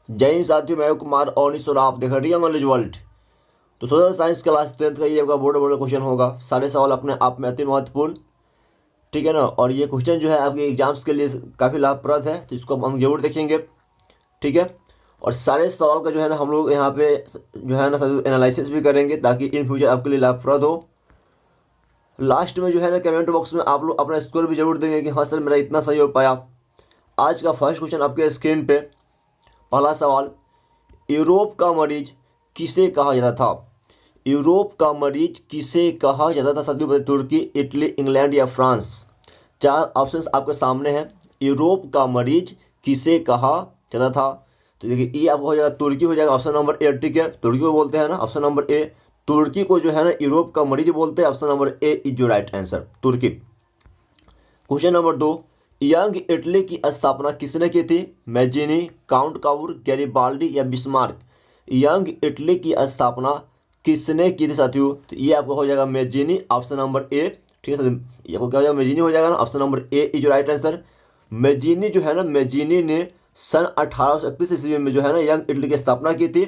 जय हिंद साथियों, मैं हूं कुमार ओनिस और आप देख रहे हैं नॉलेज वर्ल्ड। तो सोशल साइंस क्लास 10th का ये आपका बोर्ड क्वेश्चन होगा। सारे सवाल अपने आप में अति महत्वपूर्ण, ठीक है ना। और ये क्वेश्चन जो है आपके एग्जाम्स के लिए काफ़ी लाभप्रद है, तो इसको हम जरूर देखेंगे, ठीक है। और सारे सवाल का जो है ना हम लोग यहाँ पे जो है ना एनालिसिस भी करेंगे, ताकि इन फ्यूचर आपके लिए लाभप्रद हो। लास्ट में जो है ना कमेंट बॉक्स में आप लोग अपना स्कोर भी जरूर देंगे कि हाँ सर मेरा इतना सही हो पाया। आज का फर्स्ट क्वेश्चन आपके स्क्रीन पे, पहला सवाल, यूरोप का मरीज किसे कहा जाता था? यूरोप का मरीज किसे कहा जाता था साथियों? बताइए, तुर्की, इटली, इंग्लैंड या फ्रांस? चार ऑप्शंस आपके सामने हैं। यूरोप का मरीज किसे कहा जाता था? तो देखिए ये आपको हो जाएगा तुर्की, हो जाएगा ऑप्शन नंबर ए, ठीक है। तुर्की को बोलते हैं ना, ऑप्शन नंबर ए तुर्की को जो है ना यूरोप का मरीज बोलते हैं। ऑप्शन नंबर ए इज जो राइट आंसर, तुर्की। क्वेश्चन नंबर 2, यंग इटली की स्थापना किसने की थी? मैजिनी, काउंट काउर, गैरिबाल्डी या बिस्मार्क? यंग इटली की स्थापना किसने की थी साथियों? तो ये आपको हो जाएगा मैजिनी, ऑप्शन नंबर ए, ठीक है साथियों। ये आपको क्या हो जाएगा, मैजिनी हो जाएगा ना, option number A is right answer. Mazzini जो है ना, मैजिनी ने सन 1831 ईस्वी में जो है ना यंग इटली की स्थापना की थी।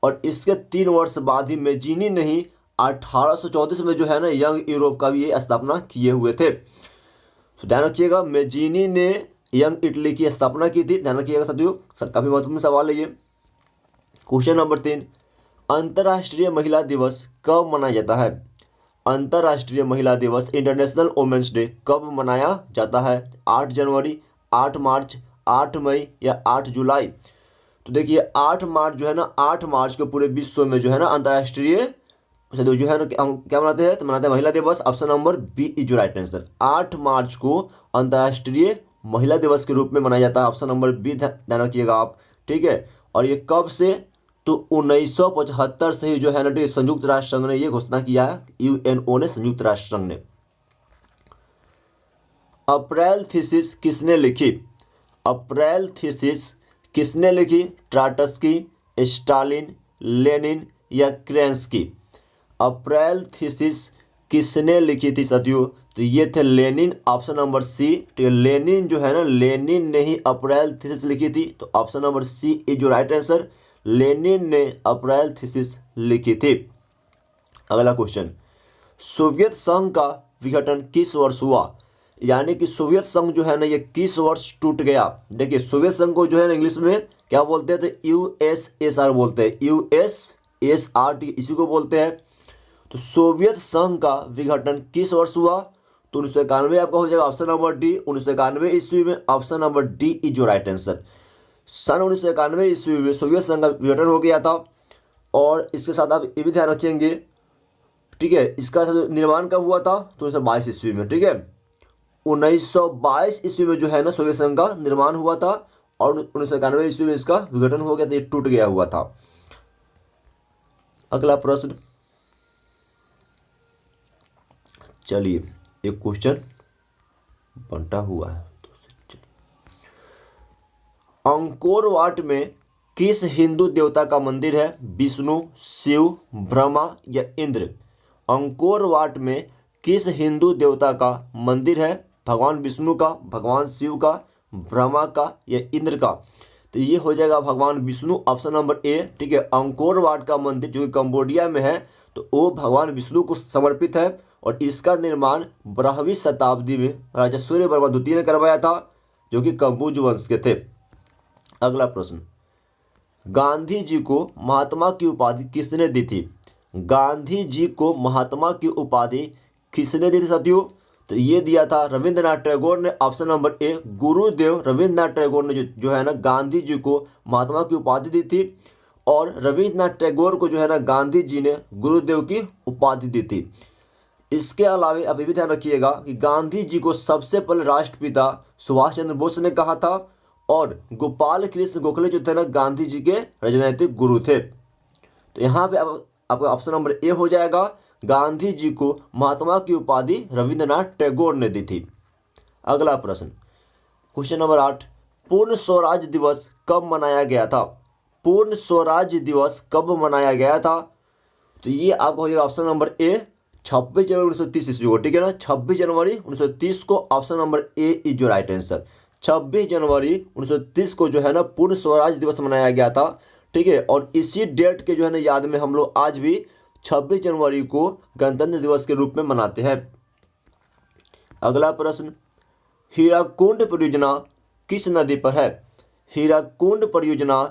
और इसके 3 वर्ष बाद ही मैजिनी ने ही 1834 में जो है ना यंग यूरोप का भी ये स्थापना किए हुए थे। तो ध्यान रखिएगा, मैजिनी ने यंग इटली की स्थापना की थी। ध्यान रखिएगा साथियों, काफी महत्वपूर्ण सवाल है ये। क्वेश्चन नंबर 3, अंतर्राष्ट्रीय महिला दिवस कब मनाया जाता है? अंतर्राष्ट्रीय महिला दिवस, इंटरनेशनल वुमेन्स डे, कब मनाया जाता है? 8 जनवरी, 8 मार्च, 8 मई या 8 जुलाई? तो देखिए 8 मार्च जो है ना, 8 मार्च को पूरे विश्व में जो है ना अंतर्राष्ट्रीय जो है ना हम क्या मनाते हैं, तो मनाते हैं महिला दिवस। Option number B is right answer. 8 मार्च को अंतर्राष्ट्रीय महिला दिवस के रूप में मनाया जाता है। ऑप्शन नंबर बी ध्यान रखिएगा आप, ठीक है। और ये कब से? तो 1975 से ही जो है ना संयुक्त राष्ट्र संघ ने ये घोषणा किया है, यूएनओ ने, संयुक्त राष्ट्र संघ ने। अप्रैल थीसिस किसने लिखी? अप्रैल थीसिस किसने लिखी? ट्राटस्की, स्टालिन, लेनिन या क्रेंस्की? अप्रैल थीसिस किसने लिखी थी साथियों? तो ये थे लेनिन, ऑप्शन नंबर सी, ठीक है। लेनिन जो है ना, लेनिन ने ही अप्रैल थीसिस लिखी थी। तो ऑप्शन नंबर सी इज जो राइट आंसर, लेनिन ने अप्रैल थीसिस लिखी थी। अगला क्वेश्चन, सोवियत संघ का विघटन किस वर्ष हुआ? यानी कि सोवियत संघ जो है ना ये किस वर्ष टूट गया? देखिए सोवियत संघ को जो है ना इंग्लिश में क्या बोलते हैं? तो यूएसएसआर बोलते हैं, यूएसएसआर, इसी को बोलते हैं। तो सोवियत संघ का विघटन किस वर्ष हुआ? तो 1991 आपका हो जाएगा, ऑप्शन नंबर डी, 1991 ईस्वी में। ऑप्शन नंबर डी इज जो राइट आंसर। सन 1991 ईस्वी में सोवियत संघ का विघटन हो गया था। और इसके साथ आप ये भी ध्यान रखेंगे, ठीक है, इसका निर्माण कब हुआ था? तो 1922 ईस्वी में, ठीक है। 1922 ईस्वी में जो है ना सोवियत संघ का निर्माण हुआ था, और 1991 ईस्वी में इसका विघटन हो गया था, ये टूट गया हुआ था। अगला प्रश्न, चलिए एक क्वेश्चन बंटा हुआ है, तो अंकोर वाट में किस हिंदू देवता का मंदिर है? विष्णु, शिव, ब्रह्मा या इंद्र? अंकोर वाट में किस हिंदू देवता का मंदिर है? भगवान विष्णु का, भगवान शिव का, ब्रह्मा का या इंद्र का? तो ये हो जाएगा भगवान विष्णु, ऑप्शन नंबर ए, ठीक है। अंकोर वाट का मंदिर जो कि कंबोडिया में है, तो वो भगवान विष्णु को समर्पित है। और इसका निर्माण 12वीं शताब्दी में राजा सूर्यवर्मा द्वितीय ने करवाया था, जो कि कंबुज वंश के थे। अगला प्रश्न, गांधी जी को महात्मा की उपाधि किसने दी थी? गांधी जी को महात्मा की उपाधि किसने दी थी साथियों? तो ये दिया था रविंद्रनाथ टैगोर ने। ऑप्शन नंबर ए, गुरुदेव रविंद्रनाथ टैगोर ने जो है ना गांधी जी को महात्मा की उपाधि दी थी। और रविंद्रनाथ टैगोर को जो है ना गांधी जी ने गुरुदेव की उपाधि दी थी। इसके अलावा आप ये भी ध्यान रखिएगा कि गांधी जी को सबसे पहले राष्ट्रपिता सुभाष चंद्र बोस ने कहा था। और गोपाल कृष्ण गोखले जो थे ना गांधी जी के राजनैतिक गुरु थे। तो यहाँ पे आपका ऑप्शन नंबर ए हो जाएगा, गांधी जी को महात्मा की उपाधि रविंद्रनाथ टैगोर ने दी थी। अगला प्रश्न, क्वेश्चन नंबर 8, पूर्ण स्वराज दिवस कब मनाया गया था? पूर्ण स्वराज दिवस कब मनाया गया था? तो ये आपको हो जाएगा ऑप्शन नंबर ए, 26 जनवरी 1930 ईस्वी को, ठीक है ना। 26 जनवरी 1930 को, ऑप्शन नंबर ए इज जो राइट आंसर। 26 जनवरी 1930 को जो है ना पूर्ण स्वराज दिवस मनाया गया था। ठीक है, और इसी डेट के जो है ना याद में हम लोग आज भी 26 जनवरी को गणतंत्र दिवस के रूप में मनाते हैं। अगला प्रश्न, हीराकुंड परियोजना किस नदी पर है? हीराकुंड परियोजना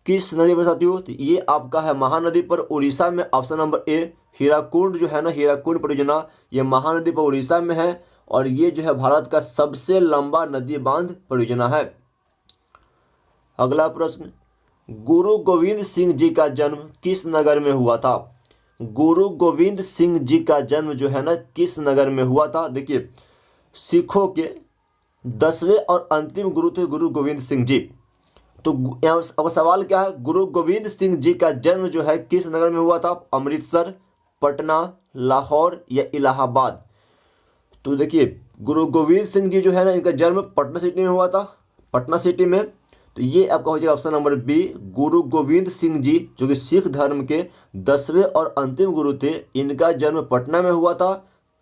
किस नदी पर साथियों? तो ये आपका है महानदी पर, उड़ीसा में। ऑप्शन नंबर ए, हीराकुंड जो है ना, हीराकुंड परियोजना ये महानदी पर उड़ीसा में है और ये जो है भारत का सबसे लंबा नदी बांध परियोजना है। अगला प्रश्न, गुरु गोविंद सिंह जी का जन्म किस नगर में हुआ था? गुरु गोविंद सिंह जी का जन्म जो है ना किस नगर में हुआ था? देखिए, सिखों के 10वें और अंतिम गुरु थे गुरु गोविंद सिंह जी। तो यहाँ अब सवाल क्या है, गुरु गोविंद सिंह जी का जन्म जो है किस नगर में हुआ था? अमृतसर, पटना, लाहौर या इलाहाबाद? तो देखिए, गुरु गोविंद सिंह जी जो है ना इनका जन्म पटना सिटी में हुआ था, पटना सिटी में। तो ये आपका हो जाएगा ऑप्शन नंबर बी, गुरु गोविंद सिंह जी जो कि सिख धर्म के 10वें और अंतिम गुरु थे, इनका जन्म पटना में हुआ था।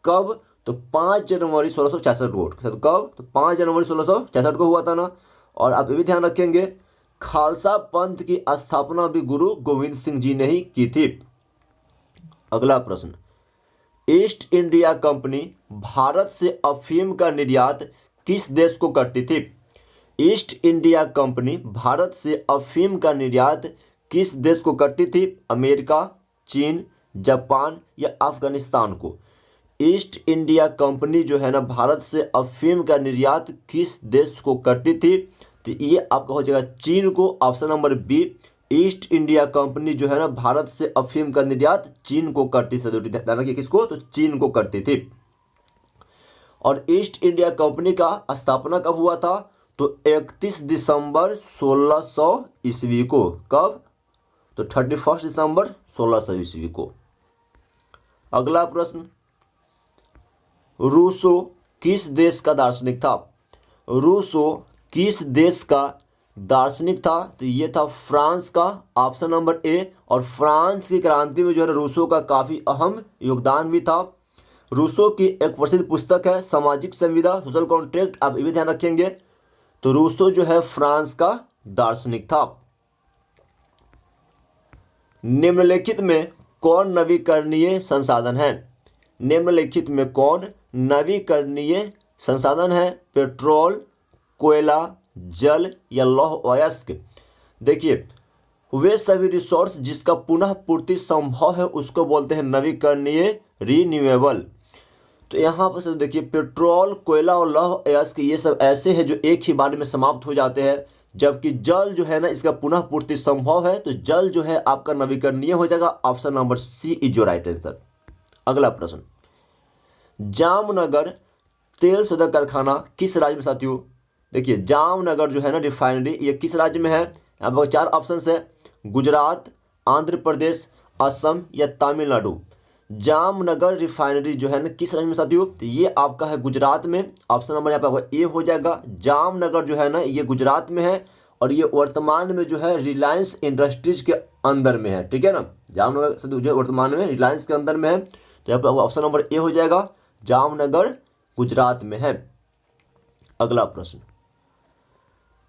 कब? तो 5 जनवरी 1666 को। कब? तो 5 जनवरी 1666 को हुआ था ना। और आप ये भी ध्यान रखेंगे, खालसा पंथ की स्थापना भी गुरु गोविंद सिंह जी ने ही की थी। अगला प्रश्न, ईस्ट इंडिया कंपनी भारत से अफीम का निर्यात किस देश को करती थी? ईस्ट इंडिया कंपनी भारत से अफीम का निर्यात किस देश को करती थी? अमेरिका, चीन, जापान या अफगानिस्तान को? ईस्ट इंडिया कंपनी जो है ना भारत से अफीम का निर्यात किस देश को करती थी? तो ये आपका हो जाएगा चीन को। Option number B, East India Company जो है ना भारत से अफीम का निर्यात चीन को करती थी। ध्यान रखिए किसको? तो चीन को करती थी। और ईस्ट इंडिया कंपनी का स्थापना कब हुआ था? तो 31 दिसंबर 1600 ईस्वी को। कब? तो 31 दिसंबर 1600 ईस्वी को। अगला प्रश्न, रूसो किस देश का दार्शनिक था? रूसो किस देश का दार्शनिक था? तो ये था फ्रांस का। ऑप्शन नंबर ए। और फ्रांस की क्रांति में जो है रूसो का काफ़ी अहम योगदान भी था। रूसो की एक प्रसिद्ध पुस्तक है सामाजिक संविदा, सोशल कॉन्ट्रैक्ट, आप ये भी ध्यान रखेंगे। तो रूसो जो है फ्रांस का दार्शनिक था। निम्नलिखित में कौन नवीकरणीय संसाधन है? निम्नलिखित में कौन नवीकरणीय संसाधन है? पेट्रोल, कोयला, जल या लौह अयस्क? देखिए, वे सभी रिसोर्स जिसका पुनः पूर्ति संभव है उसको बोलते हैं नवीकरणीय, रिन्यूएबल। तो यहाँ पर से देखिए, पेट्रोल, कोयला और लौह अयस्क ये सब ऐसे हैं जो एक ही बार में समाप्त हो जाते हैं, जबकि जल जो है ना इसका पुनः पूर्ति संभव है। तो जल जो है आपका नवीकरणीय हो जाएगा। Option number C is your right answer. अगला प्रश्न, जामनगर तेल शोधक कारखाना किस राज्य में साथियों? देखिए, जामनगर जो है ना रिफाइनरी, ये किस राज्य में है? यहाँ पर 4 ऑप्शन है, गुजरात, आंध्र प्रदेश, असम या तमिलनाडु। जामनगर रिफाइनरी जो है ना किस राज्य में साथियों? तो ये आपका है गुजरात में। ऑप्शन नंबर यहाँ पे ए हो जाएगा। जामनगर जो है ना ये गुजरात में है और ये वर्तमान में जो है रिलायंस इंडस्ट्रीज के अंदर में है। ठीक है ना, जामनगर साथियों जो वर्तमान में रिलायंस के अंदर में है। तो यहाँ पे ऑप्शन नंबर ए हो जाएगा, जामनगर गुजरात में है। अगला प्रश्न,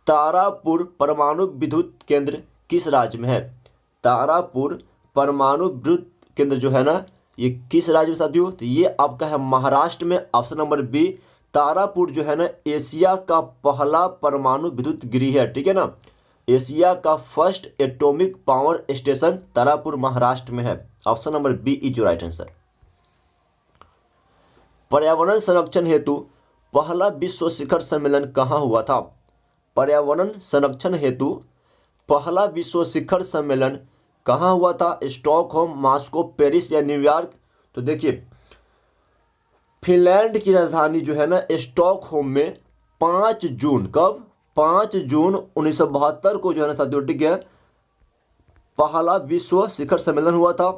तारापुर परमाणु विद्युत केंद्र किस राज्य में है? तारापुर परमाणु विद्युत केंद्र जो है ना ये किस राज्य में साथियों? तो ये आपका है महाराष्ट्र में। ऑप्शन नंबर बी, तारापुर जो है ना एशिया का पहला परमाणु विद्युत गृह है। ठीक है ना, एशिया का first atomic power station Tarapur Maharashtra में है। Option number B is your right answer. पर्यावरण संरक्षण हेतु पहला विश्व शिखर सम्मेलन कहाँ हुआ था? पर्यावरण संरक्षण हेतु पहला विश्व शिखर सम्मेलन कहाँ हुआ था? स्टॉकहोम, मॉस्को, पेरिस या न्यूयॉर्क? तो देखिए, फिनलैंड की राजधानी जो है ना स्टॉकहोम में 5 जून, कब? 5 जून 1972 को जो है ना साथियों, ठीक है, पहला विश्व शिखर सम्मेलन हुआ था।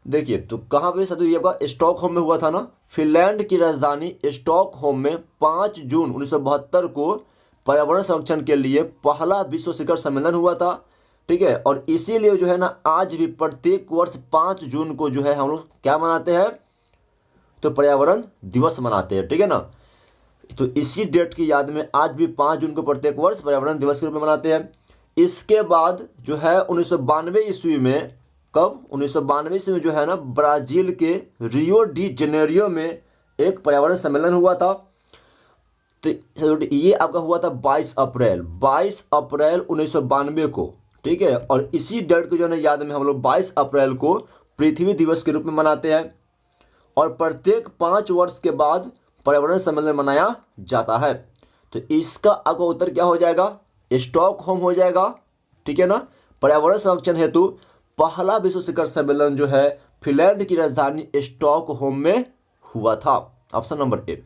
देखिए, तो कहाँ पे साथियों? ये आपका स्टॉकहोम में हुआ था ना। फिनलैंड की राजधानी स्टॉकहोम में 5 जून 1972 को पर्यावरण संरक्षण के लिए पहला विश्व शिखर सम्मेलन हुआ था। ठीक है, और इसीलिए जो है ना आज भी प्रत्येक वर्ष 5 जून को जो है हम लोग क्या मनाते हैं? तो पर्यावरण दिवस मनाते हैं। ठीक है ना, तो इसी डेट की याद में आज भी 5 जून को प्रत्येक वर्ष पर्यावरण दिवस के रूप में मनाते हैं। इसके बाद जो है 1992 ईस्वी में, कब, 1992 ईस्वी में जो है ना, ब्राजील के रियो डी जेनेरियो में एक पर्यावरण सम्मेलन हुआ था। तो ये आपका हुआ था 22 अप्रैल 1992 को, ठीक है। और इसी डेट को जो है ना याद में हम लोग 22 अप्रैल को पृथ्वी दिवस के रूप में मनाते हैं। और प्रत्येक 5 वर्ष के बाद पर्यावरण सम्मेलन मनाया जाता है। तो इसका आपका उत्तर क्या हो जाएगा? स्टॉकहोम हो जाएगा, ठीक है ना। पर्यावरण संरक्षण हेतु पहला विश्व शिखर सम्मेलन जो है फिनलैंड की राजधानी स्टॉकहोम में हुआ था। ऑप्शन नंबर ए।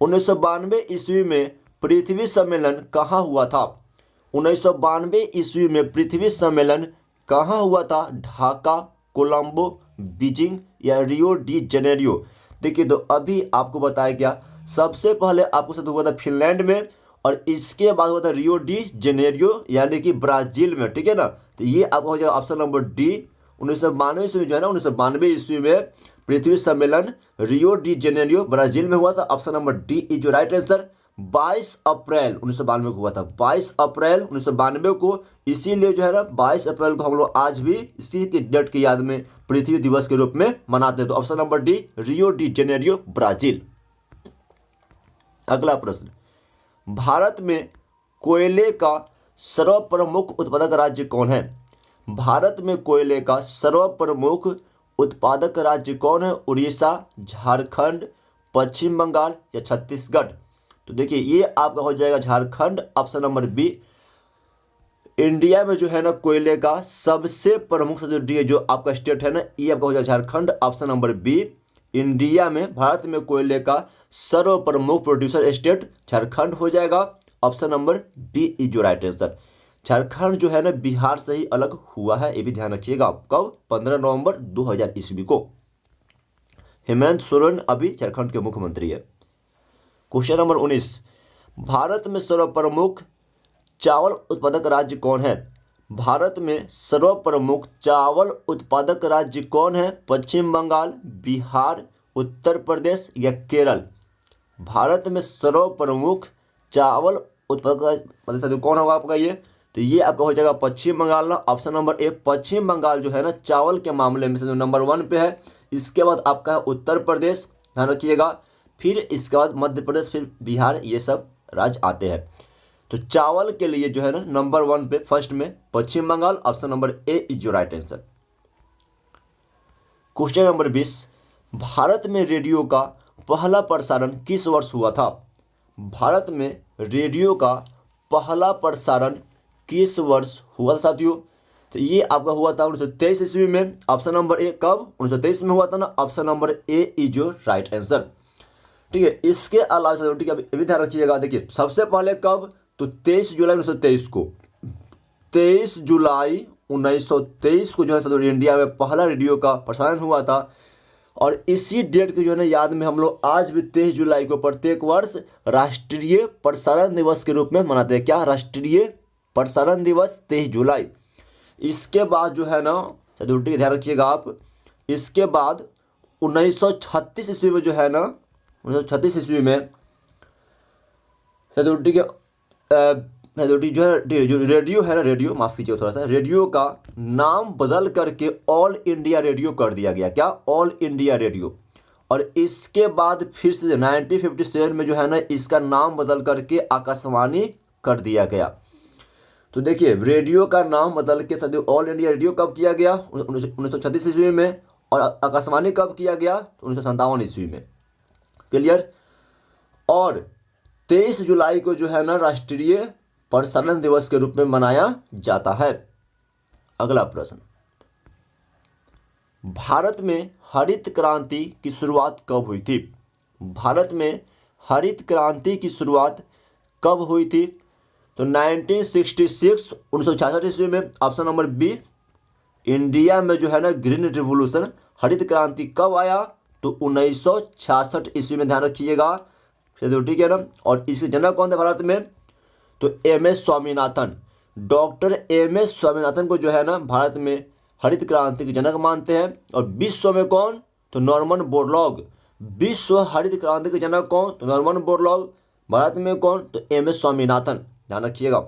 1992 ईस्वी में पृथ्वी सम्मेलन कहाँ हुआ था? 1992 ईस्वी में पृथ्वी सम्मेलन कहाँ हुआ था? ढाका, कोलंबो, बीजिंग या रियो डी जेनेरियो? देखिए, तो अभी आपको बताया गया, सबसे पहले आपको साथ हुआ था फिनलैंड में, और इसके बाद हुआ था रियो डी जेनेरियो यानी कि ब्राजील में, ठीक है ना। तो ये आपका हो जाएगा ऑप्शन नंबर डी। 1992 ईस्वी में जो है ना, 1992 ईस्वी में पृथ्वी सम्मेलन रियो डी जेनेरियो ब्राजील में हुआ था। ऑप्शन नंबर डी इज जो राइट आंसर। 22 अप्रैल 1992 को हुआ था, 22 अप्रैल 1992 को। इसीलिए जो है ना 22 अप्रैल को हम लोग आज भी इसी की डेट की याद में पृथ्वी दिवस के रूप में मनाते हैं। तो option number D, Rio de Janeiro, Brazil. अगला प्रश्न, भारत में कोयले का सर्वप्रमुख उत्पादक राज्य कौन है? भारत में कोयले का सर्वप्रमुख उत्पादक राज्य कौन है? उड़ीसा, झारखंड, पश्चिम बंगाल या छत्तीसगढ़? तो देखिए, ये आपका हो जाएगा Jharkhand, option number B. India में जो है ना कोयले का सबसे प्रमुख जो आपका स्टेट है ना, ये आपका हो जाएगा Jharkhand, option number B. India में, भारत में कोयले का सर्वप्रमुख प्रोड्यूसर स्टेट झारखंड हो जाएगा, ऑप्शन नंबर बी इज जो राइट आंसर। झारखंड जो है ना बिहार से ही अलग हुआ है, ये भी ध्यान रखिएगा। कब? 15 नवंबर 2000 ईस्वी को। हेमंत सोरेन अभी झारखंड के मुख्यमंत्री है। क्वेश्चन नंबर 19, भारत में सर्वप्रमुख चावल उत्पादक राज्य कौन है? भारत में सर्वप्रमुख चावल उत्पादक राज्य कौन है? पश्चिम बंगाल, बिहार, उत्तर प्रदेश या केरल? भारत में सर्वप्रमुख चावल उत्पादक कौन होगा आपका? ये तो ये आपका हो जाएगा पश्चिम बंगाल ना, ऑप्शन नंबर ए। पश्चिम बंगाल जो है ना चावल के मामले में से नंबर 1 पे है। इसके बाद आपका है उत्तर प्रदेश, ध्यान रखिएगा। फिर इसके बाद मध्य प्रदेश, फिर बिहार, ये सब राज्य आते हैं। तो चावल के लिए जो है ना नंबर 1 पे फर्स्ट में Paschim Bangal, option number A is जो right answer. Question number 20, Bharat में रेडियो का पहला प्रसारण किस वर्ष हुआ था? भारत में रेडियो का पहला प्रसारण किस वर्ष हुआ था साथियों? तो ये आपका हुआ था 1923 ईस्वी में, ऑप्शन नंबर ए। कब? 1923 में हुआ था ना, ऑप्शन नंबर ए इज जो राइट आंसर, ठीक है। इसके अलावा ठीक है, अभी ध्यान रखिएगा। देखिए, सबसे पहले कब? तो 23 जुलाई 1923 को, 23 जुलाई 1923 को जो है इंडिया में पहला रेडियो का प्रसारण हुआ था। और इसी डेट के जो है ना याद में हम लोग आज भी 23 जुलाई को प्रत्येक वर्ष राष्ट्रीय प्रसारण दिवस के रूप में मनाते हैं। क्या? राष्ट्रीय प्रसारण दिवस 23 जुलाई। इसके बाद जो है ना ध्यान रखिएगा आप, इसके बाद 1936 ईस्वी में जो है ना, 1936 ईस्वी में जो है जो रेडियो है ना, रेडियो माफ कीजिए थोड़ा सा, रेडियो का नाम बदल करके ऑल इंडिया रेडियो कर दिया गया। क्या? All India radio. और इसके बाद फिर से 1957 में जो है ना इसका नाम बदल करके आकाशवाणी कर दिया गया। तो देखिए, रेडियो का नाम बदल के सदैव ऑल इंडिया रेडियो कब किया गया? 1936 ईस्वी में। और आकाशवाणी कब किया गया? 1957 ईस्वी में। क्लियर? और 23 जुलाई को जो है ना राष्ट्रीय प्रसारण दिवस के रूप में मनाया जाता है। अगला प्रश्न, भारत में हरित क्रांति की शुरुआत कब हुई थी? भारत में हरित क्रांति की शुरुआत कब हुई थी? तो 1966 1966 ईस्वी में, ऑप्शन नंबर बी। इंडिया में जो है ना ग्रीन रिवोल्यूशन, हरित क्रांति कब आया? तो 1966 ईस्वी में, ध्यान रखिएगा, ठीक है ना। और इसके जनक कौन थे भारत में? तो M S. Swaminathan, doctor M S. Swaminathan को जो है ना भारत में हरित क्रांति के जनक मानते हैं। और विश्व में कौन? तो नॉर्मन बोरलॉग, विश्व हरित क्रांति के जनक कौन? तो नॉर्मन बोरलॉग। भारत में कौन? तो MS स्वामीनाथन। ध्यान रखिएगा।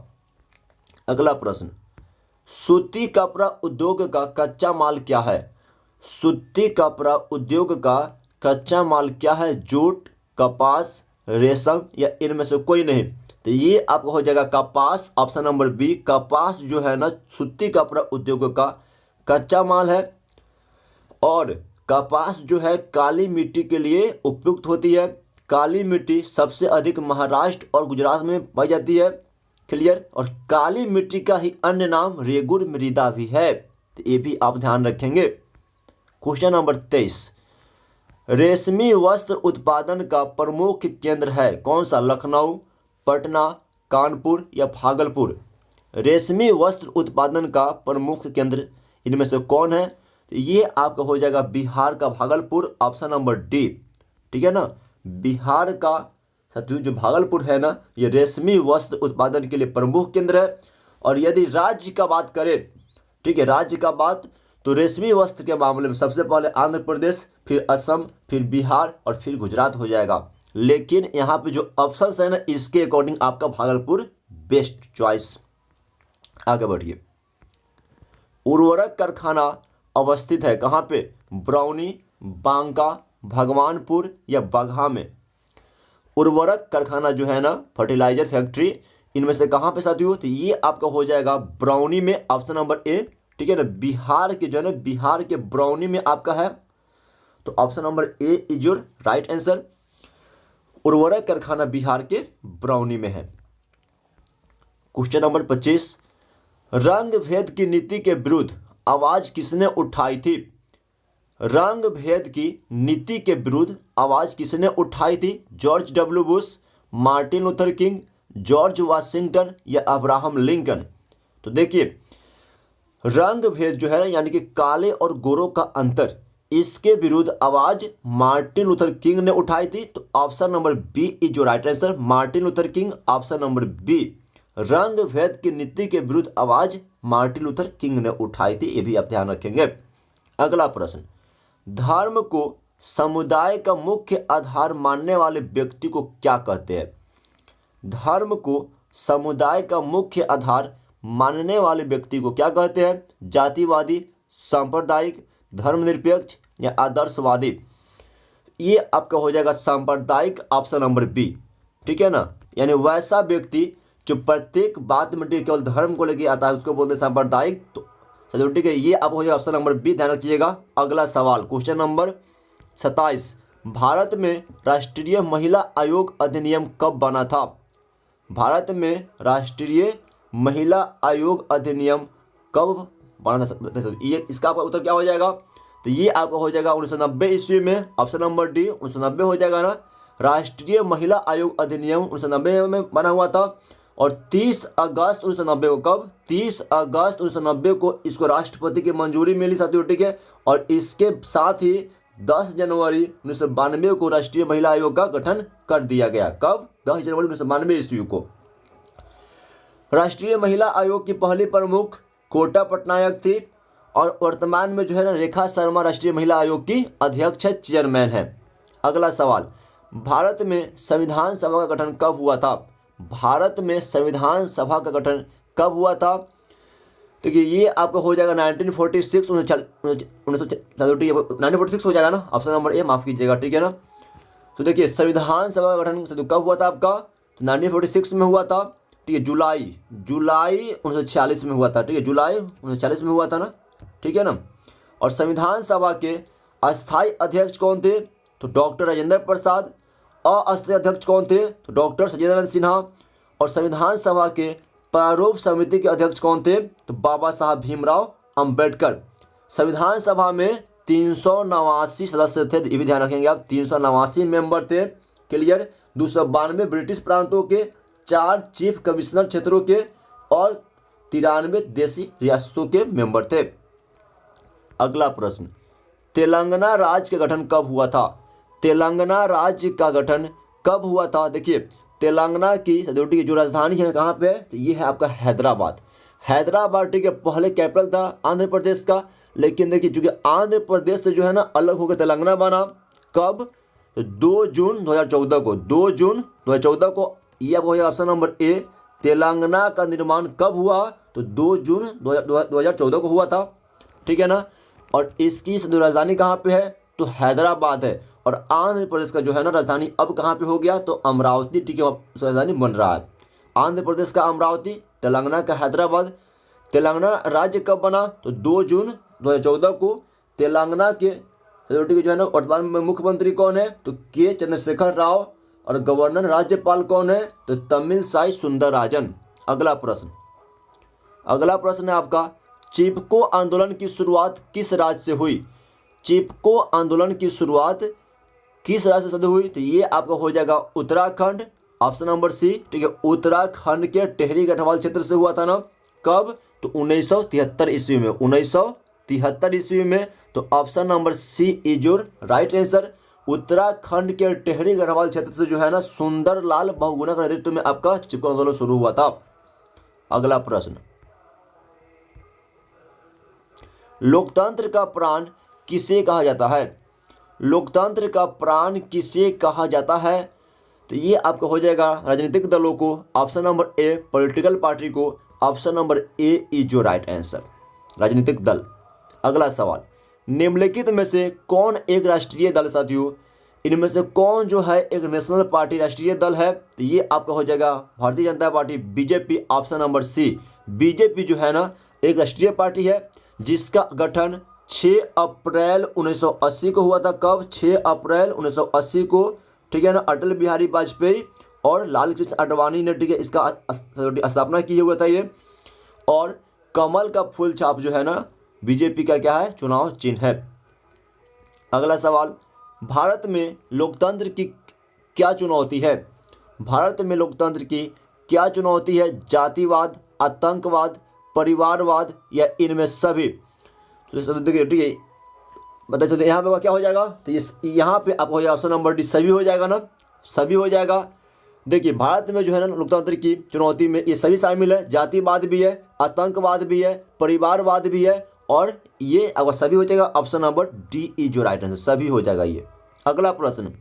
अगला प्रश्न, सूती कपड़ा उद्योग का कच्चा माल क्या है? सूती कपड़ा उद्योग का कच्चा माल क्या है? जूट, कपास, रेशम या इनमें से कोई नहीं? तो ये आपका हो जाएगा कपास, ऑप्शन नंबर बी। कपास जो है ना सूती कपड़ा उद्योग का कच्चा माल है। और कपास जो है काली मिट्टी के लिए उपयुक्त होती है। काली मिट्टी सबसे अधिक महाराष्ट्र और गुजरात में पाई जाती है। क्लियर। और काली मिट्टी का ही अन्य नाम रेगुर मृदा भी है, तो ये भी आप ध्यान रखेंगे। क्वेश्चन नंबर 23, रेशमी वस्त्र उत्पादन का प्रमुख केंद्र है कौन सा? लखनऊ, पटना, कानपुर या भागलपुर? रेशमी वस्त्र उत्पादन का प्रमुख केंद्र इनमें से कौन है? तो ये आपका हो जाएगा बिहार का भागलपुर, ऑप्शन नंबर डी। ठीक है ना। बिहार का साथियों जो भागलपुर है ना, ये रेशमी वस्त्र उत्पादन के लिए प्रमुख केंद्र है। और यदि राज्य का बात करें, ठीक है, राज्य का बात, तो रेशमी वस्त्र के मामले में सबसे पहले आंध्र प्रदेश, फिर असम, फिर बिहार और फिर गुजरात हो जाएगा। लेकिन यहाँ पे जो ऑप्शंस है ना, इसके अकॉर्डिंग आपका भागलपुर बेस्ट चॉइस। आगे बढ़िए। उर्वरक कारखाना अवस्थित है कहाँ पे? बरौनी, बांका, भगवानपुर या बगहा में? उर्वरक कारखाना जो है ना, फर्टिलाइजर फैक्ट्री, इनमें से कहाँ पे साथियों? तो ये आपका हो जाएगा बरौनी में, ऑप्शन नंबर ए। ठीक है ना। बिहार के जो है ना, बिहार के बरौनी में आपका है, तो option number A is your right answer. उर्वरक कारखाना बिहार के बरौनी में है। क्वेश्चन नंबर 25, रंग भेद की नीति के विरुद्ध आवाज किसने उठाई थी? रंग भेद की नीति के विरुद्ध आवाज किसने उठाई थी? George W Bush, Martin Luther king, George Washington या अब्राहम लिंकन? तो देखिए, रंग भेद जो है यानी कि काले और गोरों का अंतर, इसके विरुद्ध आवाज मार्टिन लूथर किंग ने उठाई थी, तो ऑप्शन नंबर बी इज जो right answer, Martin Luther King, option number B. रंग भेद की नीति के विरुद्ध आवाज मार्टिन लूथर किंग ने उठाई थी, ये भी आप ध्यान रखेंगे। अगला प्रश्न, धर्म को समुदाय का मुख्य आधार मानने वाले व्यक्ति को क्या कहते हैं? धर्म को समुदाय का मुख्य आधार मानने वाले व्यक्ति को क्या कहते हैं? जातिवादी, सांप्रदायिक, धर्मनिरपेक्ष या आदर्शवादी? ये आपका हो जाएगा सांप्रदायिक, ऑप्शन नंबर बी। ठीक है ना। यानी वैसा व्यक्ति जो प्रत्येक बात में केवल धर्म को लेके आता है उसको बोलते हैं सांप्रदायिक। तो ठीक है, ये आप हो जाएगा ऑप्शन नंबर बी, ध्यान रखिएगा। अगला सवाल, क्वेश्चन नंबर 27, भारत में राष्ट्रीय महिला आयोग अधिनियम कब बना था? भारत में राष्ट्रीय महिला आयोग अधिनियम कब बना था? ये इसका आपका उत्तर क्या हो जाएगा? तो ये आपका हो जाएगा 1990 ईस्वी में, ऑप्शन नंबर डी 1990 हो जाएगा ना। राष्ट्रीय महिला आयोग अधिनियम 1990 में बना हुआ था। और 30 अगस्त 1990 को, कब? 30 अगस्त 1990 को इसको राष्ट्रपति की मंजूरी मिली साथियों। ठीक है। और इसके साथ ही 10 जनवरी 1992 को राष्ट्रीय महिला आयोग का गठन कर दिया गया। कब? 10 जनवरी 1992 ईस्वी को। राष्ट्रीय महिला आयोग की पहली प्रमुख कोटा पटनायक थी। और वर्तमान में जो है ना, रेखा शर्मा राष्ट्रीय महिला आयोग की अध्यक्ष है, चेयरमैन है। अगला सवाल, भारत में संविधान सभा का गठन कब हुआ था? भारत में संविधान सभा का गठन कब हुआ था? देखिए, ये आपका हो जाएगा 1946 1946 हो जाएगा ना, ऑप्शन नंबर ए, माफ कीजिएगा। ठीक है ना। तो देखिए, संविधान सभा का गठन कब हुआ था आपका? तो 1946 में हुआ था। ठीक है। जुलाई 1946 में हुआ था। ठीक है, जुलाई 1946 में हुआ था ना। ठीक है ना। और संविधान सभा के अस्थायी अध्यक्ष कौन थे? तो डॉक्टर राजेंद्र प्रसाद। अस्थायी अध्यक्ष कौन थे? तो डॉक्टर सचिदानंद सिन्हा। और संविधान सभा के प्रारूप समिति के अध्यक्ष कौन थे? तो बाबा साहब भीमराव अंबेडकर। संविधान सभा में 389 सदस्य थे, ये भी ध्यान रखेंगे आप, 389 मेंबर थे। क्लियर। 292 ब्रिटिश प्रांतों के, 4 चीफ कमिश्नर क्षेत्रों के और 93 देशी रियासतों के मेंबर थे। अगला प्रश्न, तेलंगाना राज्य का गठन कब हुआ था? तेलंगाना राज्य का गठन कब हुआ था? देखिए, तेलंगाना की जो राजधानी है कहाँ पे? तो ये है आपका हैदराबाद। हैदराबाद, ठीक है, पहले कैपिटल था आंध्र प्रदेश का। लेकिन देखिए, चूंकि आंध्र प्रदेश से जो है ना अलग होकर तेलंगाना बना। कब? तो 2 जून 2014 को, 2 जून 2014 को ये आपको हो जाएगा ऑप्शन नंबर ए। तेलंगाना का निर्माण कब हुआ? तो 2 जून 2014 को हुआ था, ठीक है ना। और इसकी सदर राजधानी कहाँ पे है? तो हैदराबाद है। और आंध्र प्रदेश का जो है ना राजधानी अब कहाँ पे हो गया? तो अमरावती, ठीक है, राजधानी बन रहा है। आंध्र प्रदेश का अमरावती, तेलंगाना का हैदराबाद। तेलंगाना राज्य कब बना? तो 2 जून 2014 को। तेलंगाना के जो है ना वर्तमान में मुख्यमंत्री कौन है? तो के चंद्रशेखर राव। और गवर्नर राज्यपाल कौन है? तो तमिलसाई सुंदरराजन। अगला प्रश्न है आपका, चिपको आंदोलन की शुरुआत किस राज्य से हुई? चिपको आंदोलन की शुरुआत किस राज्य से हुई? तो ये आपका हो जाएगा उत्तराखंड, ऑप्शन नंबर सी, ठीक है। उत्तराखंड के टिहरी गढ़वाल क्षेत्र से हुआ था ना। कब? तो 1973 ईस्वी में, 1973 ईस्वी में। तो option number C is your right answer. Uttarakhand के टिहरी गढ़वाल क्षेत्र से जो है ना सुंदरलाल बहुगुणा के नेतृत्व में आपका चिपको आंदोलन शुरू हुआ था। अगला प्रश्न, लोकतंत्र का प्राण किसे कहा जाता है? लोकतंत्र का प्राण किसे कहा जाता है? तो ये आपका हो जाएगा राजनीतिक दलों को, option number A political party को, option number A is your right answer, राजनीतिक दल। अगला सवाल, निम्नलिखित में से कौन एक राष्ट्रीय दल? साथियों, इनमें से कौन जो है एक नेशनल पार्टी राष्ट्रीय दल है? तो ये आपका हो जाएगा Bharatiya Janata Party, BJP, option number C. BJP जो है ना एक राष्ट्रीय पार्टी है जिसका गठन 6 अप्रैल 1980 को हुआ था। कब? 6 अप्रैल 1980 को, ठीक है ना। अटल बिहारी वाजपेयी और लाल कृष्ण आडवाणी ने, ठीक है, इसका स्थापना की हुआ था ये। और कमल का फूल छाप जो है ना बीजेपी का क्या है? चुनाव चिन्ह है। अगला सवाल, भारत में लोकतंत्र की क्या चुनौती है? भारत में लोकतंत्र की क्या चुनौती है? जातिवाद, आतंकवाद, परिवारवाद या इनमें सभी? तो देखिए, ठीक है, बता सकते यहाँ पे क्या हो जाएगा? तो यहाँ पे आपको हो जाएगा ऑप्शन नंबर डी, सभी हो जाएगा ना, सभी हो जाएगा। देखिए, भारत में जो है ना लोकतंत्र की चुनौती में ये सभी शामिल है, जातिवाद भी है, आतंकवाद भी है, परिवारवाद भी है, और ये अगर सभी हो जाएगा, ऑप्शन नंबर डी इज जो राइट आंसर, सभी हो जाएगा ये। अगला प्रश्न,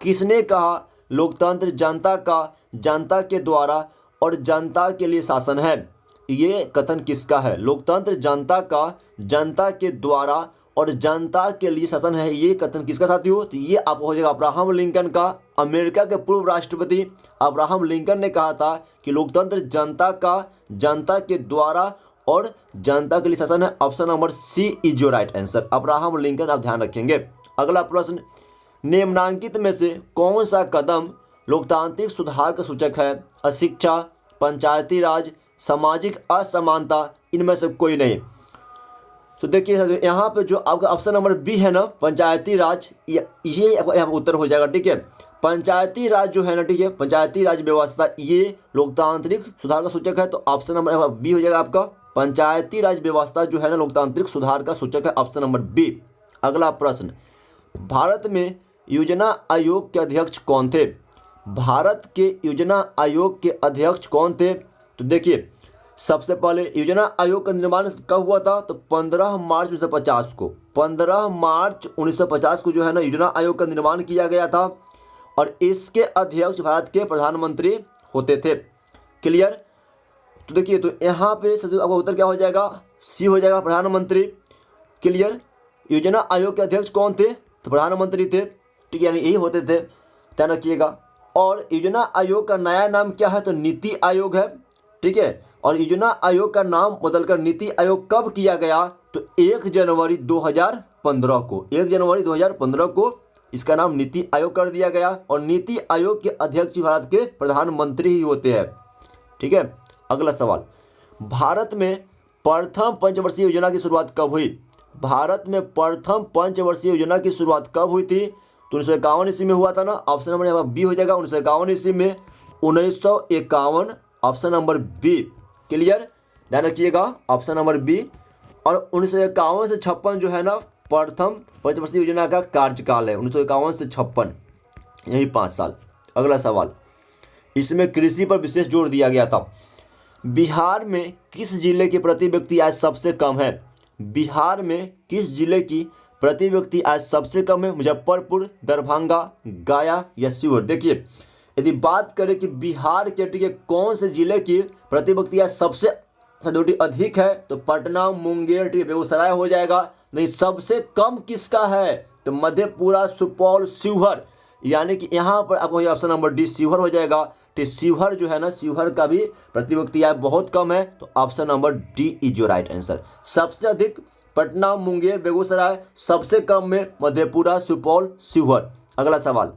किसने कहा लोकतंत्र जनता के द्वारा और जनता के लिए शासन है? ये कथन किसका है? लोकतंत्र जनता के द्वारा और जनता के लिए शासन है, ये कथन किसका साथियों? तो ये आपको हो जाएगा अब्राहम लिंकन का। अमेरिका के पूर्व राष्ट्रपति अब्राहम लिंकन ने कहा था कि लोकतंत्र जनता के द्वारा और जनता के लिए शासन है। Option number C is your right answer, Abraham Lincoln, आप ध्यान रखेंगे। अगला प्रश्न, निम्नलिखित में से कौन सा कदम लोकतांत्रिक सुधार का सूचक है? अशिक्षा, पंचायती राज, सामाजिक असमानता, इनमें से कोई नहीं। तो देखिए यहाँ पे जो आपका ऑप्शन नंबर बी है ना, पंचायती राज, ये यहाँ उत्तर हो जाएगा, ठीक है। पंचायती राज जो है ना, ठीक है, पंचायती राज व्यवस्था ये लोकतांत्रिक सुधार का सूचक है। तो ऑप्शन नंबर बी हो जाएगा आपका, पंचायती राज व्यवस्था जो है ना लोकतांत्रिक सुधार का सूचक है, ऑप्शन नंबर बी। अगला प्रश्न, भारत में योजना आयोग के अध्यक्ष कौन थे? भारत के योजना आयोग के अध्यक्ष कौन थे? तो देखिए, सबसे पहले योजना आयोग का निर्माण कब हुआ था? तो 15 मार्च 1950 को, 15 मार्च 1950 को जो है ना योजना आयोग का निर्माण किया गया था। और इसके अध्यक्ष भारत के प्रधानमंत्री होते थे। क्लियर? तो देखिए, तो यहाँ पे आपका उत्तर क्या हो जाएगा? सी हो जाएगा, प्रधानमंत्री। क्लियर? योजना आयोग के अध्यक्ष कौन थे? तो प्रधानमंत्री थे, ठीक है, यानी यही होते थे, ध्यान रखिएगा। और योजना आयोग का नया नाम क्या है? तो नीति आयोग है, ठीक है। और योजना आयोग का नाम बदलकर नीति आयोग कब किया गया? तो 1 जनवरी 2015 को, 1 जनवरी 2015 को इसका नाम नीति आयोग कर दिया गया। और नीति आयोग के अध्यक्ष भारत के प्रधानमंत्री ही होते हैं, ठीक है। अगला सवाल, भारत में प्रथम पंचवर्षीय योजना की शुरुआत कब हुई? भारत में प्रथम पंचवर्षीय योजना की शुरुआत कब हुई थी? तो 1951 ईस्वी में हुआ था ना, ऑप्शन नंबर यहाँ बी हो जाएगा, 1951 ईस्वी में, 1951, ऑप्शन नंबर बी। क्लियर? ध्यान रखिएगा, ऑप्शन नंबर बी। और 1951 से 56 जो है ना प्रथम पंचवर्षीय योजना का कार्यकाल है, 1951 से 56, यही 5 साल। अगला सवाल, इसमें कृषि पर विशेष जोर दिया गया था। बिहार में किस जिले की प्रति व्यक्ति आय सबसे कम है? बिहार में किस जिले की प्रति व्यक्ति आय सबसे कम है? मुजफ्फरपुर, दरभंगा, गया या शिवहर। देखिए यदि बात करें कि बिहार के ठीक है कौन से जिले की प्रति व्यक्ति आय सबसे अधिक है, तो पटना, मुंगेर, ठीक है, बेगूसराय हो जाएगा। नहीं, सबसे कम किसका है? तो मधेपुरा, सुपौल, शिवहर, यानी कि यहाँ पर आपको ऑप्शन नंबर डी शिवहर हो जाएगा। तो शिवहर जो है ना, शिवहर का भी प्रति व्यक्ति आय बहुत कम है, तो option number D is your right answer. सबसे अधिक पटना, मुंगेर, बेगूसराय, सबसे कम में मधेपुरा, सुपौल, शिवहर। अगला सवाल,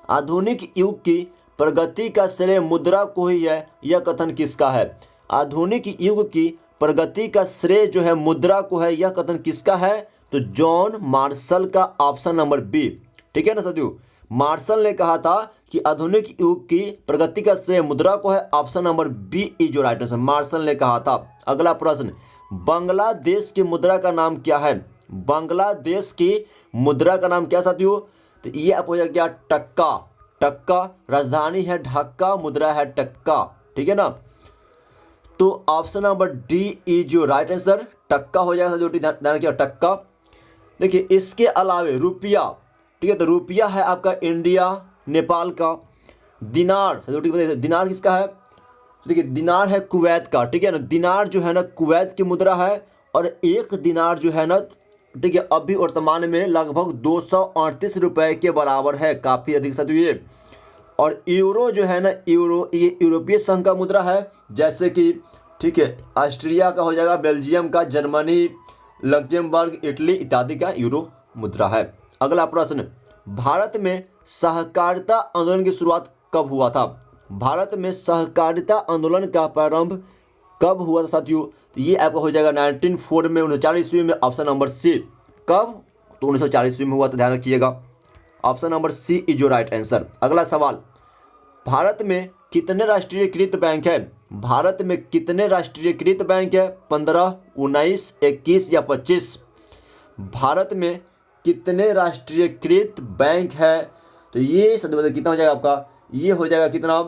आधुनिक युग की प्रगति का श्रेय मुद्रा को ही है, यह कथन किसका है? आधुनिक युग की प्रगति का श्रेय जो है मुद्रा को है, यह कथन किसका है? तो जॉन मार्शल का, ऑप्शन नंबर बी। ठीक है ना साथियों, मार्शल ने कहा था कि आधुनिक युग की प्रगति का श्रेय मुद्रा को है, option number B is your right answer. Marshall ने कहा था। अगला प्रश्न, बांग्लादेश की मुद्रा का नाम क्या है? बांग्लादेश की मुद्रा का नाम क्या साथियों? तो ये आप हो जाएगा टक्का। टक्का, राजधानी है ढाका, मुद्रा है टक्का। ठीक है ना, तो option number D is your right answer, टक्का हो जाएगा। जो ध्यान रखिए टक्का। देखिए इसके अलावे रुपया, ठीक है, तो रुपया है आपका इंडिया, नेपाल का। दिनार, दिनार किसका है? तो देखिए दिनार है कुवैत का। ठीक है ना, दिनार जो है ना कुवैत की मुद्रा है, और एक दिनार जो है ना, ठीक है, अभी वर्तमान में लगभग 238 रुपये के बराबर है, काफ़ी अधिक साथियों ये। और यूरो जो है ना, यूरो ये यूरोपीय संघ का मुद्रा है, जैसे कि ठीक है ऑस्ट्रिया का हो जाएगा, बेल्जियम का, जर्मनी, लग्जमबर्ग, इटली इत्यादि का यूरो मुद्रा है। अगला प्रश्न, भारत में सहकारिता आंदोलन की शुरुआत कब हुआ था? भारत में सहकारिता आंदोलन का प्रारंभ कब हुआ था साथियों? तो ये आपका हो जाएगा 1904 में, 1940 ईस्वी में, ऑप्शन नंबर सी। कब? तो 1940 ईस्वी में हुआ, तो ध्यान रखिएगा, option number C is your right answer. अगला सवाल, भारत में कितने राष्ट्रीयकृत बैंक है? भारत में कितने राष्ट्रीयकृत बैंक है? 15, 19, 21 या 25? भारत में कितने राष्ट्रीयकृत बैंक है? तो ये सदुपयोग कितना हो जाएगा आपका? ये हो जाएगा कितना?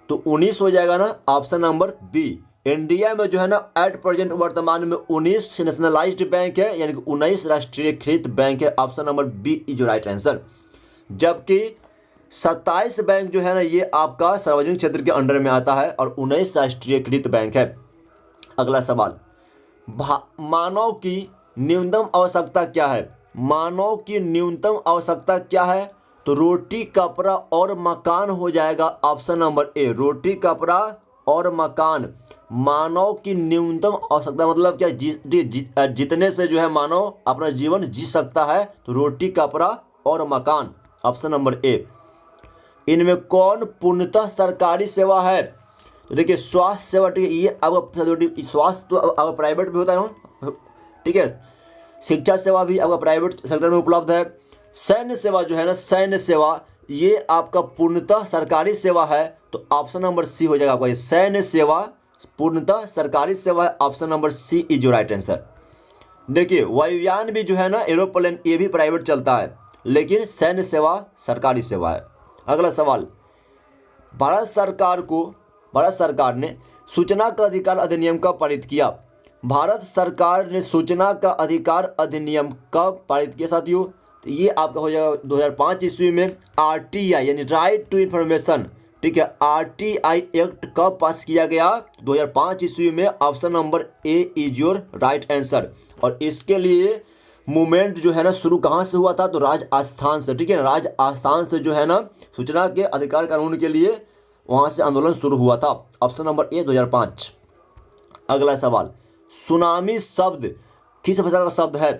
तो 19 हो जाएगा ना, ऑप्शन नंबर बी। इंडिया में जो है ना एट प्रेजेंट वर्तमान में 19 नेशनलाइज्ड बैंक है, यानी कि 19 राष्ट्रीयकृत बैंक है, option number B is your right answer. जबकि 27 बैंक जो है ना ये आपका सार्वजनिक क्षेत्र के अंडर में आता है, और 19 राष्ट्रीयकृत बैंक है। अगला सवाल, मानव की न्यूनतम आवश्यकता क्या है? मानव की न्यूनतम आवश्यकता क्या है? तो रोटी, कपड़ा और मकान हो जाएगा, ऑप्शन नंबर ए। रोटी, कपड़ा और मकान मानव की न्यूनतम आवश्यकता मतलब क्या? जितने से जो है मानव अपना जीवन जी सकता है, तो रोटी, कपड़ा और मकान, ऑप्शन नंबर ए। इनमें कौन पूर्णतः सरकारी सेवा है? तो देखिए स्वास्थ्य सेवा, ठीक है, ये अब स्वास्थ्य तो अब प्राइवेट भी होता है ना, ठीक है। शिक्षा सेवा भी आपका प्राइवेट सेक्टर में उपलब्ध है। सैन्य सेवा जो है ना, सैन्य सेवा ये आपका पूर्णतः सरकारी सेवा है, तो ऑप्शन नंबर सी हो जाएगा आपका। ये सैन्य सेवा पूर्णतः सरकारी सेवा है, option number C is your right answer. देखिए वायुयान भी जो है ना, एरोप्लेन, ये भी प्राइवेट चलता है, लेकिन सैन्य सेवा सरकारी सेवा है। अगला सवाल, भारत सरकार ने सूचना का अधिकार अधिनियम कब पारित किया? भारत सरकार ने सूचना का अधिकार अधिनियम कब पारित किया साथियों? तो ये आपका हो जाएगा 2005 ईस्वी में। आरटीआई यानी राइट टू इन्फॉर्मेशन, ठीक है, आरटीआई एक्ट कब पास किया गया? 2005 ईस्वी में, option number A is your right answer. और इसके लिए मूवमेंट जो है ना शुरू कहाँ से हुआ था? तो राजस्थान से, ठीक है, राजस्थान से जो है ना सूचना के अधिकार कानून के लिए वहाँ से आंदोलन शुरू हुआ था, ऑप्शन नंबर ए 2005। अगला सवाल, सुनामी शब्द किस भाषा का शब्द है?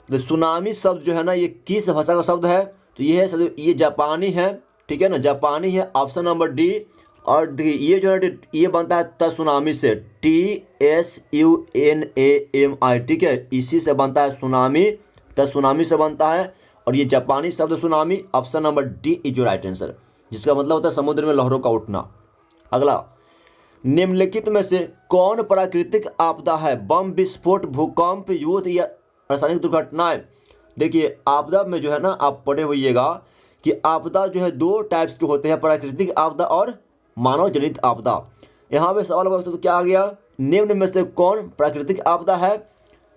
तो सुनामी शब्द जो है ना ये किस भाषा का शब्द है? तो ये है, ये जापानी है, ठीक है ना, जापानी है, ऑप्शन नंबर डी। और देखिए ये जो है ये बनता है तसुनामी से, TSUNAMI, ठीक है, इसी से बनता है सुनामी, तसुनामी से बनता है। और ये जापानी शब्द tsunami, option number D is your right answer, जिसका मतलब होता है समुद्र में लहरों का उठना। अगला, निम्नलिखित में से कौन प्राकृतिक आपदा है? बम विस्फोट, भूकंप, युद्ध या रासायनिक दुर्घटनाएं? देखिए आपदा में जो है ना आप पढ़े होइएगा कि आपदा जो है दो टाइप्स के होते हैं, प्राकृतिक आपदा और मानव जनित आपदा। यहाँ पे सवाल तो क्या आ गया? निम्न में से कौन प्राकृतिक आपदा है?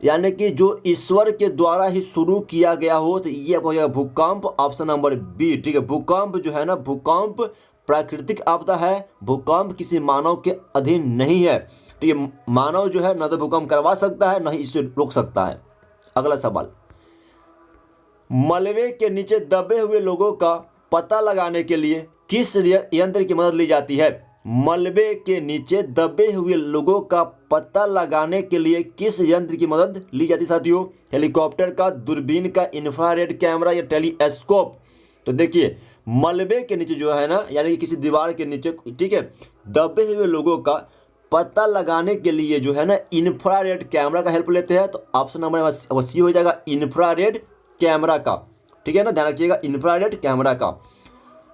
यानी कि जो ईश्वर के द्वारा ही शुरू किया गया हो, तो ये हो जाएगा भूकंप, ऑप्शन नंबर बी। ठीक है, भूकंप जो है ना, भूकंप प्राकृतिक आपदा है, भूकंप किसी मानव के अधीन नहीं है। ठीक है, मानव जो है न तो भूकंप करवा सकता है, न ही इसे रोक सकता है। अगला सवाल, मलबे के नीचे दबे हुए लोगों का पता लगाने के लिए किस यंत्र की मदद ली जाती है? मलबे के नीचे दबे हुए लोगों का पता लगाने के लिए किस यंत्र की मदद ली जाती है साथियों? हेलीकॉप्टर का, दूरबीन का, इंफ्रारेड कैमरा या टेलीस्कोप? तो देखिए, मलबे के नीचे जो है ना, यानी कि किसी दीवार के नीचे, ठीक है, दबे हुए लोगों का पता लगाने के लिए जो है ना, इंफ्रारेड कैमरा का हेल्प लेते हैं। तो ऑप्शन नंबर अवश्य हो जाएगा इंफ्रारेड कैमरा का। ठीक है ना, ध्यान रखिएगा, इंफ्रारेड कैमरा का।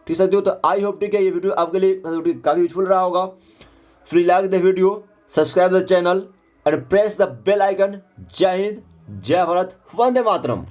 ठीक साथियों, तो आई होप ठीक है ये वीडियो आपके लिए काफ़ी यूजफुल रहा होगा। Free like the video, subscribe the channel and press the bell icon. जय हिंद, जय भारत, वंदे मातरम।